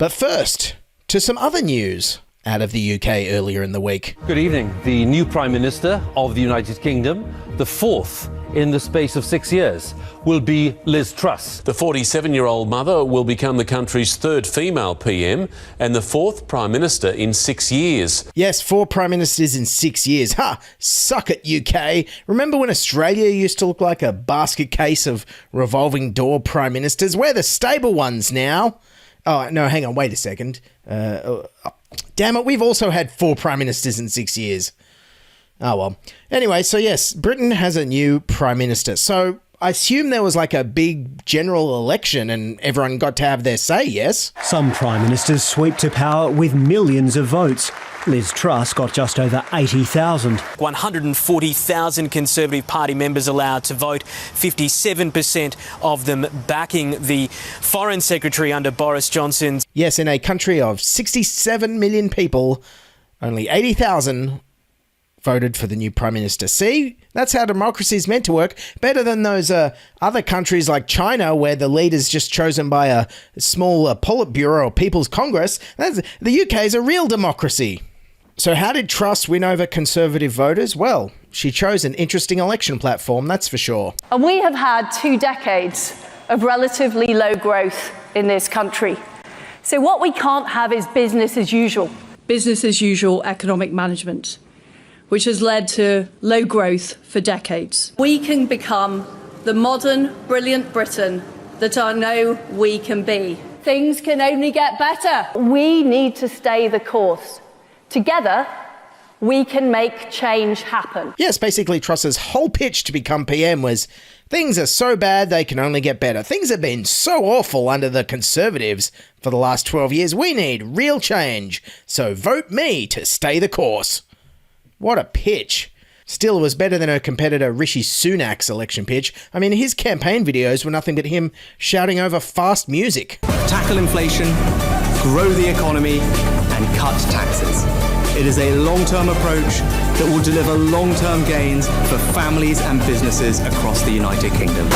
But first, to some other news out of the UK earlier in the week. Good evening. The new Prime Minister of the United Kingdom, the fourth in the space of 6 years, will be Liz Truss. The 47-year-old mother will become the country's third female PM and the fourth Prime Minister in 6 years. Yes, 4 Prime Ministers in 6 years. Ha! Suck it, UK. Remember when Australia used to look like a basket case of revolving door Prime Ministers? We're the stable ones now. Oh, no, hang on, wait a second. Damn it, we've also had 4 Prime Ministers in 6 years. Oh, well. Anyway, so yes, Britain has a new Prime Minister. So I assume there was like a big general election and everyone got to have their say, yes? Some Prime Ministers sweep to power with millions of votes. Liz Truss got just over 80,000. 140,000 Conservative Party members allowed to vote, 57% of them backing the Foreign Secretary under Boris Johnson. Yes, in a country of 67 million people, only 80,000 voted for the new Prime Minister. See? That's how democracy is meant to work. Better than those other countries like China where the leader's just chosen by a small Politburo or People's Congress. The UK is a real democracy. So how did Truss win over Conservative voters? Well, she chose an interesting election platform, that's for sure. And we have had 2 decades of relatively low growth in this country. So what we can't have is business as usual. Business as usual economic management, which has led to low growth for decades. We can become the modern, brilliant Britain that I know we can be. Things can only get better. We need to stay the course. Together, we can make change happen. Yes, basically Truss's whole pitch to become PM was, things are so bad they can only get better. Things have been so awful under the Conservatives for the last 12 years. We need real change. So vote me to stay the course. What a pitch. Still, it was better than her competitor Rishi Sunak's election pitch. I mean, his campaign videos were nothing but him shouting over fast music. Tackle inflation, grow the economy, and cut taxes. It is a long-term approach that will deliver long-term gains for families and businesses across the United Kingdom.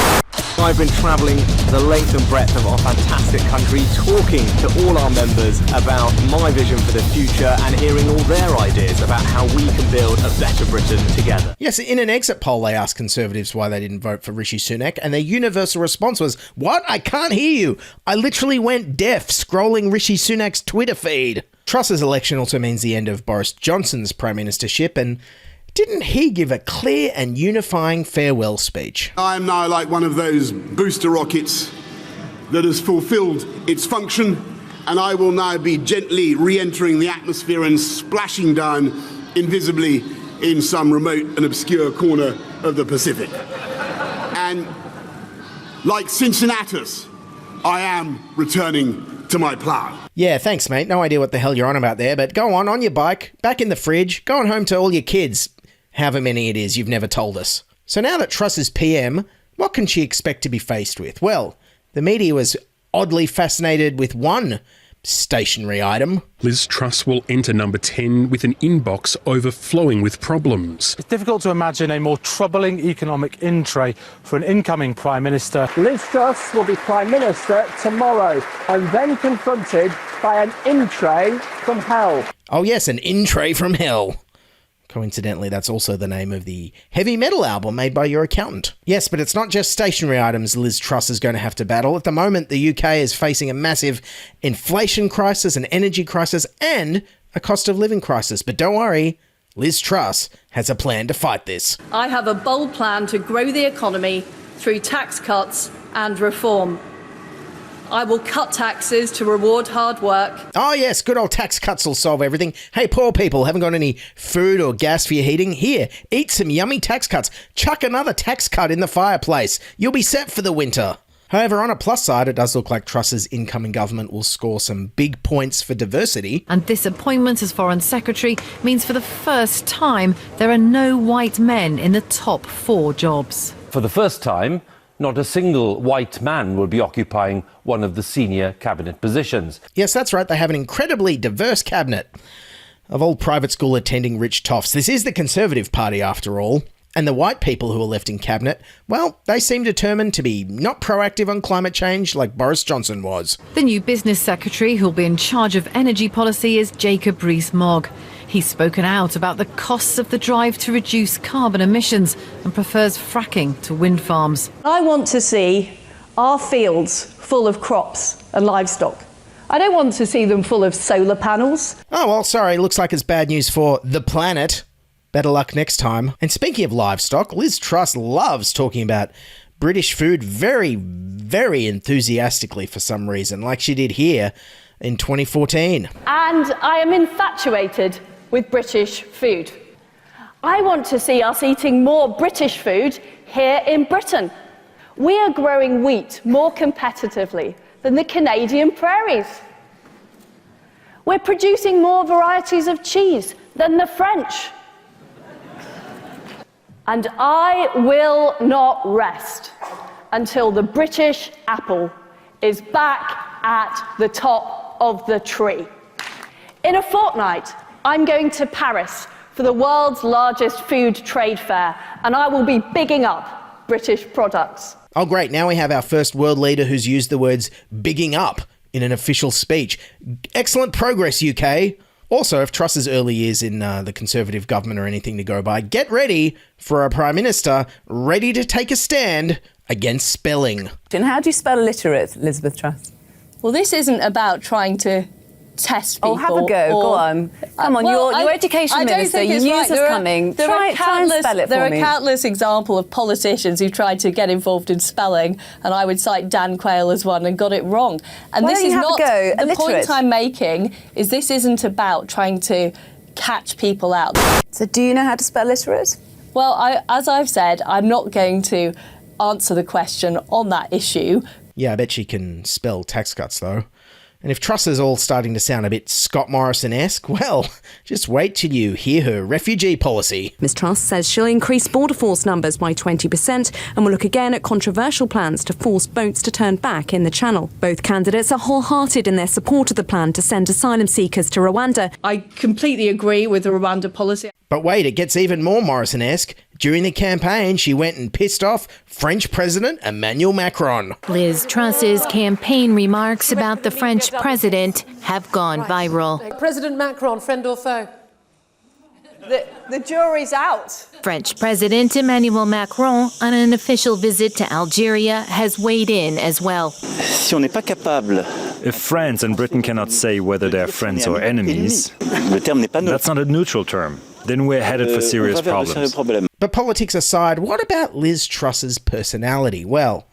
I've been travelling the length and breadth of our fantastic country, talking to all our members about my vision for the future and hearing all their ideas about how we can build a better Britain together. Yes, in an exit poll, they asked Conservatives why they didn't vote for Rishi Sunak, and their universal response was, "What? I can't hear you. I literally went deaf scrolling Rishi Sunak's Twitter feed." Truss's election also means the end of Boris Johnson's prime ministership, and didn't he give a clear and unifying farewell speech? I am now like one of those booster rockets that has fulfilled its function, and I will now be gently re-entering the atmosphere and splashing down invisibly in some remote and obscure corner of the Pacific. And like Cincinnatus, I am returning to my plough. Yeah, thanks, mate. No idea what the hell you're on about there, but go on your bike, back in the fridge, going home to all your kids. However many it is you've never told us. So now that Truss is PM, what can she expect to be faced with? Well, the media was oddly fascinated with one stationary item. Liz Truss will enter number 10 with an inbox overflowing with problems. It's difficult to imagine a more troubling economic in-tray for an incoming Prime Minister. Liz Truss will be Prime Minister tomorrow and then confronted by an in-tray from hell. Oh yes, an in-tray from hell. Coincidentally, that's also the name of the heavy metal album made by your accountant. Yes, but it's not just stationary items Liz Truss is going to have to battle. At the moment, the UK is facing a massive inflation crisis, an energy crisis, and a cost of living crisis. But don't worry, Liz Truss has a plan to fight this. I have a bold plan to grow the economy through tax cuts and reform. I will cut taxes to reward hard work. Oh yes, good old tax cuts will solve everything. Hey, poor people, haven't got any food or gas for your heating? Here, eat some yummy tax cuts. Chuck another tax cut in the fireplace. You'll be set for the winter. However, on a plus side, it does look like Truss's incoming government will score some big points for diversity. And this appointment as Foreign Secretary means for the first time there are no white men in the top 4 jobs. For the first time, not a single white man will be occupying one of the senior cabinet positions. Yes, that's right. They have an incredibly diverse cabinet of all private school attending rich toffs. This is the Conservative Party, after all. And the white people who are left in cabinet, well, they seem determined to be not proactive on climate change like Boris Johnson was. The new business secretary who'll be in charge of energy policy is Jacob Rees-Mogg. He's spoken out about the costs of the drive to reduce carbon emissions and prefers fracking to wind farms. I want to see our fields full of crops and livestock. I don't want to see them full of solar panels. Oh, well, sorry, looks like it's bad news for the planet. Better luck next time. And speaking of livestock, Liz Truss loves talking about British food very, very enthusiastically for some reason, like she did here in 2014. And I am infatuated with British food. I want to see us eating more British food here in Britain. We are growing wheat more competitively than the Canadian prairies. We're producing more varieties of cheese than the French. And I will not rest until the British apple is back at the top of the tree. In a fortnight, I'm going to Paris for the world's largest food trade fair, and I will be bigging up British products. Oh, great. Now we have our first world leader who's used the words bigging up in an official speech. Excellent progress, UK. Also, if Truss's early years in the Conservative government are anything to go by, get ready for a Prime Minister ready to take a stand against spelling. And how do you spell illiterate, Elizabeth Truss? Well, this isn't about trying to test people. Oh, have a go. Go on. Come on, your education minister, you knew this was coming. Try and spell it for me. There are countless examples of politicians who tried to get involved in spelling, and I would cite Dan Quayle as one and got it wrong. And Why this don't you is have not a go? the point I'm making. Is this isn't about trying to catch people out. So, do you know how to spell literate? Well, as I've said, I'm not going to answer the question on that issue. Yeah, I bet she can spell tax cuts, though. And if Truss is all starting to sound a bit Scott Morrison-esque, well, just wait till you hear her refugee policy. Ms Truss says she'll increase border force numbers by 20% and will look again at controversial plans to force boats to turn back in the Channel. Both candidates are wholehearted in their support of the plan to send asylum seekers to Rwanda. I completely agree with the Rwanda policy. But wait, it gets even more Morrison-esque. During the campaign, she went and pissed off French President Emmanuel Macron. Liz Truss's campaign remarks about the French president have gone viral. President Macron, friend or foe? The jury's out. French President Emmanuel Macron, on an official visit to Algeria, has weighed in as well. If France and Britain cannot say whether they're friends or enemies, that's not a neutral term. Then we're headed for serious problems. But politics aside, what about Liz Truss's personality? Well,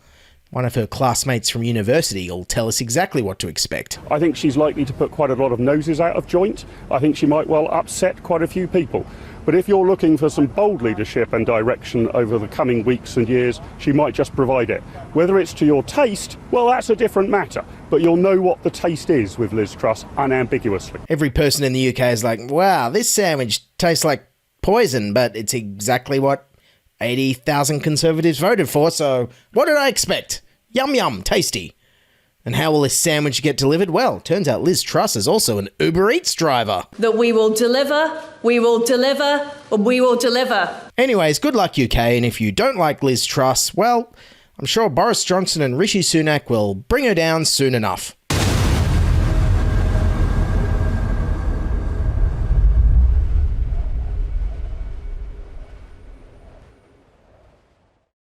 one of her classmates from university will tell us exactly what to expect. I think she's likely to put quite a lot of noses out of joint. I think she might well upset quite a few people. But if you're looking for some bold leadership and direction over the coming weeks and years, she might just provide it. Whether it's to your taste, well, that's a different matter. But you'll know what the taste is with Liz Truss unambiguously. Every person in the UK is like, wow, this sandwich tastes like poison, but it's exactly what 80,000 Conservatives voted for, so what did I expect? Yum yum, tasty. And how will this sandwich get delivered? Well, turns out Liz Truss is also an Uber Eats driver. That we will deliver, we will deliver, and we will deliver. Anyways, good luck UK, and if you don't like Liz Truss, well, I'm sure Boris Johnson and Rishi Sunak will bring her down soon enough.